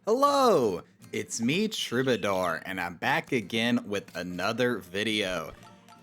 Hello, it's me Troubadour, and I'm back again with another video.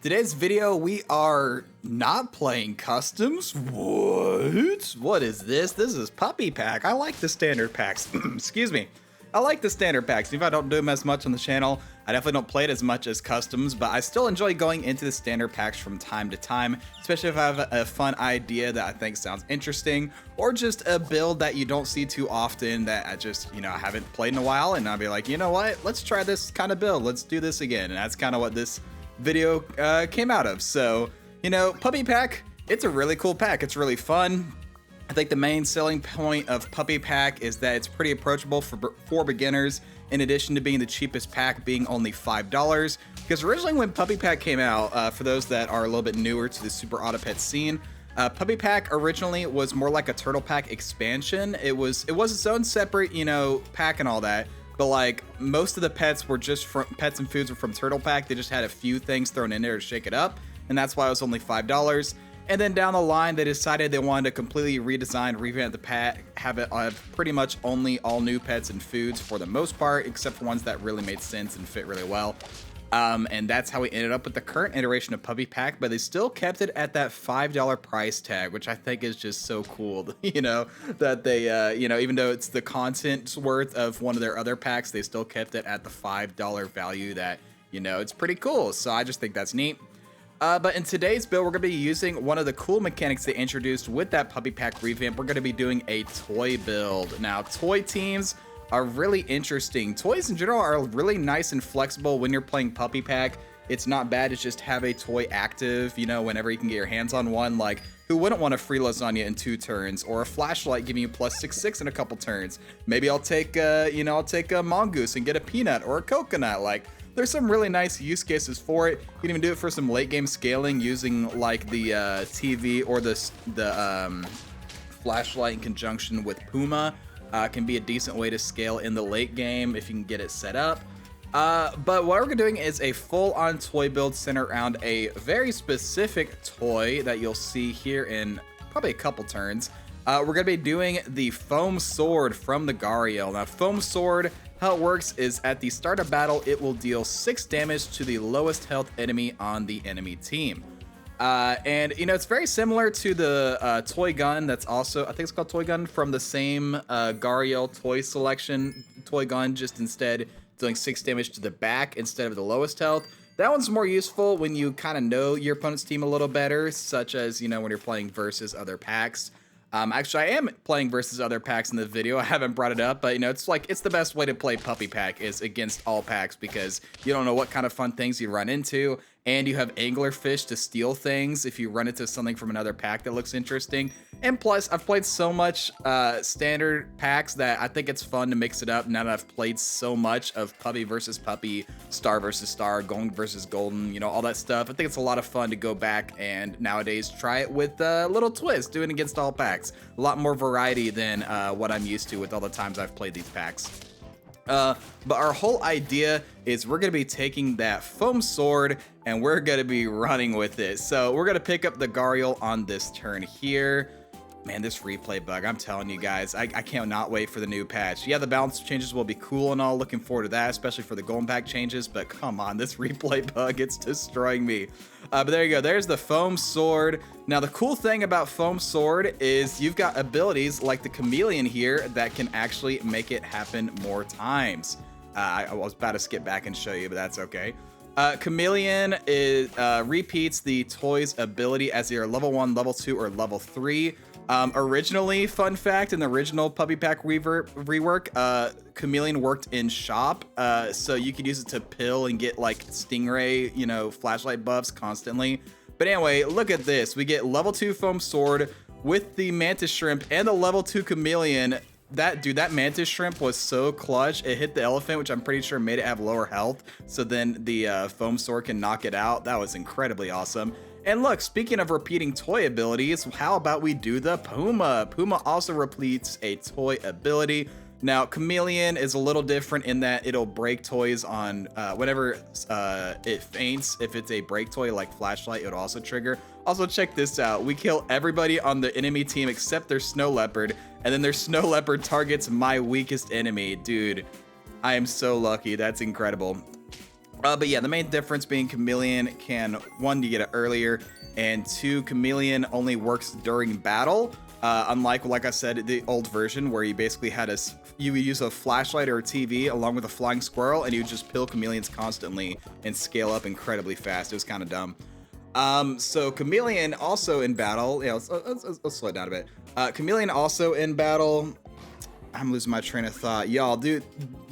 Today's video, we are not playing customs. What? What is this? This is Puppy Pack. I like the standard packs. Excuse me. I like the standard packs. Even if I don't do them as much on the channel, I definitely don't play it as much as customs, but I still enjoy going into the standard packs from time to time, especially if I have a fun idea that I think sounds interesting, or just a build that you don't see too often that I just, I haven't played in a while, and I'll be like, you know what, let's try this kind of build, let's do this again, and that's kind of what this video came out of. So, Puppy Pack, it's a really cool pack, it's really fun. I think the main selling point of Puppy Pack is that it's pretty approachable for beginners, in addition to being the cheapest pack being only $5. Because originally when Puppy Pack came out, for those that are a little bit newer to the superautopets scene, Puppy Pack originally was more like a Turtle Pack expansion. It was its own separate, pack and all that. But like most of the pets were just from pets and foods were from Turtle Pack. They just had a few things thrown in there to shake it up, and that's why it was only $5. And then down the line, they decided they wanted to completely redesign, revamp the pack, have it pretty much only all new pets and foods for the most part, except for ones that really made sense and fit really well. And that's how we ended up with the current iteration of Puppy Pack, but they still kept it at that $5 price tag, which I think is just so cool, that they, even though it's the content's worth of one of their other packs, they still kept it at the $5 value that, it's pretty cool. So I just think that's neat. But in today's build, we're going to be using one of the cool mechanics they introduced with that Puppy Pack revamp. We're going to be doing a toy build. Now, toy teams are really interesting. Toys in general are really nice and flexible when you're playing Puppy Pack. It's not bad to just have a toy active, whenever you can get your hands on one. Like, who wouldn't want a free lasagna in 2 turns, or a flashlight giving you plus 6/6 in a couple turns? Maybe I'll take, I'll take a mongoose and get a peanut or a coconut. Like, there's some really nice use cases for it. You can even do it for some late game scaling using like the TV or the flashlight in conjunction with Puma. Can be a decent way to scale in the late game if you can get it set up. But what we're doing is a full-on toy build centered around a very specific toy that you'll see here in probably a couple turns. We're going to be doing the Foam Sword from the Gariel. Now, Foam Sword, how it works is at the start of battle, it will deal 6 damage to the lowest health enemy on the enemy team. And it's very similar to the toy gun that's also, I think it's called toy gun, from the same Gariel toy selection toy gun, just instead dealing 6 damage to the back instead of the lowest health. That one's more useful when you kind of know your opponent's team a little better, such as, when you're playing versus other packs. Actually, I am playing versus other packs in the video. I haven't brought it up, but it's the best way to play Puppy Pack is against all packs, because you don't know what kind of fun things you run into, and you have anglerfish to steal things if you run into something from another pack that looks interesting. And plus, I've played so much standard packs that I think it's fun to mix it up now that I've played so much of Puppy versus Puppy, Star versus Star, Golden versus Golden, all that stuff. I think it's a lot of fun to go back and nowadays try it with a little twist, doing it against all packs. A lot more variety than what I'm used to with all the times I've played these packs. But our whole idea is we're going to be taking that Foam Sword and we're going to be running with it. So we're going to pick up the Gariel on this turn here. Man, this replay bug, I'm telling you guys, I cannot wait for the new patch. Yeah, the balance changes will be cool and all, looking forward to that, especially for the golden pack changes, but come on, this replay bug, it's destroying me. But there you go, there's the Foam Sword. Now, the cool thing about Foam Sword is you've got abilities like the Chameleon here that can actually make it happen more times. I was about to skip back and show you, but that's okay. Chameleon repeats the toy's ability as either level 1, level 2, or level 3. Originally, fun fact, in the original Puppy Pack rework, Chameleon worked in shop, so you could use it to pill and get like Stingray, flashlight buffs constantly. But anyway, look at this. We get level 2 Foam Sword with the Mantis Shrimp and the level 2 Chameleon. That Mantis Shrimp was so clutch. It hit the elephant, which I'm pretty sure made it have lower health, so then the Foam Sword can knock it out. That was incredibly awesome. And look, speaking of repeating toy abilities, how about we do the Puma? Puma also repeats a toy ability. Now, Chameleon is a little different in that it'll break toys on whenever it faints. If it's a break toy like flashlight, it'll also trigger. Also, check this out. We kill everybody on the enemy team except their snow leopard, and then their snow leopard targets my weakest enemy. Dude, I am so lucky. That's incredible. But yeah, the main difference being Chameleon can, one, you get it earlier, and two, Chameleon only works during battle. Unlike, like I said, the old version where you basically had you would use a flashlight or a TV along with a flying squirrel, and you would just pill chameleons constantly and scale up incredibly fast. It was kind of dumb. So Chameleon also in battle, let's slow it down a bit. Chameleon also in battle. I'm losing my train of thought. Y'all, dude,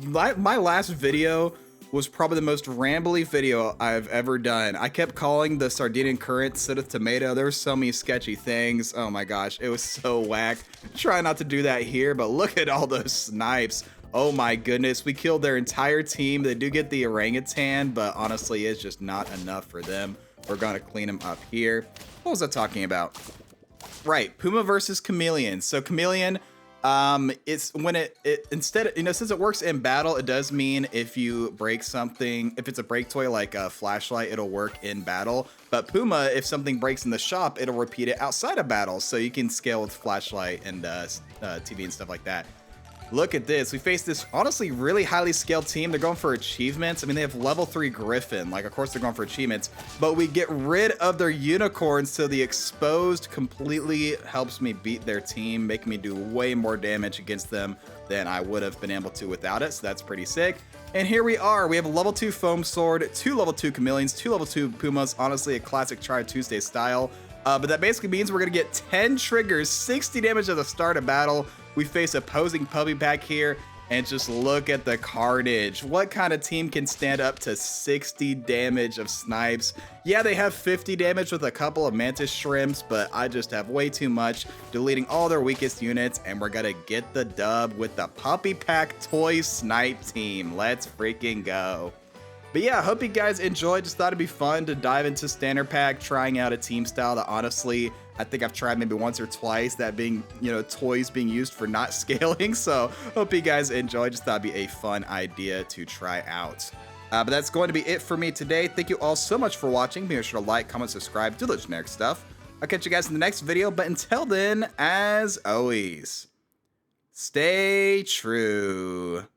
my last video was probably the most rambly video I've ever done. I kept calling the Sardinian current Sidith tomato. There were so many sketchy things. Oh my gosh, it was so whack. Try not to do that here, but look at all those snipes. Oh my goodness, we killed their entire team. They do get the orangutan, but honestly, it's just not enough for them. We're gonna clean them up here. What was I talking about? Right, Puma versus Chameleon. So Chameleon, it's when it instead, since it works in battle, it does mean if you break something, if it's a break toy like a flashlight, it'll work in battle. But Puma, if something breaks in the shop, it'll repeat it outside of battle. So you can scale with flashlight and TV and stuff like that. Look at this. We face this honestly really highly scaled team. They're going for achievements. I mean, they have level 3 Griffin. Like, of course they're going for achievements, but we get rid of their unicorns, so the exposed completely helps me beat their team, making me do way more damage against them than I would have been able to without it. So that's pretty sick. And here we are. We have a level 2 foam sword, 2 level 2 chameleons, 2 level 2 pumas. Honestly, a classic Try Tuesday style. But that basically means we're going to get 10 triggers, 60 damage at the start of battle. We face opposing puppy pack here, and just look at the carnage. What kind of team can stand up to 60 damage of snipes? Yeah, they have 50 damage with a couple of mantis shrimps, but I just have way too much, deleting all their weakest units, and we're gonna get the dub with the puppy pack toy snipe team. Let's freaking go. But yeah, I hope you guys enjoyed. Just thought it'd be fun to dive into standard pack, trying out a team style that honestly, I think I've tried maybe once or twice, that being, toys being used for not scaling. So hope you guys enjoyed. Just thought it'd be a fun idea to try out. But that's going to be it for me today. Thank you all so much for watching. Be sure to like, comment, subscribe, do the generic stuff. I'll catch you guys in the next video. But until then, as always, stay true.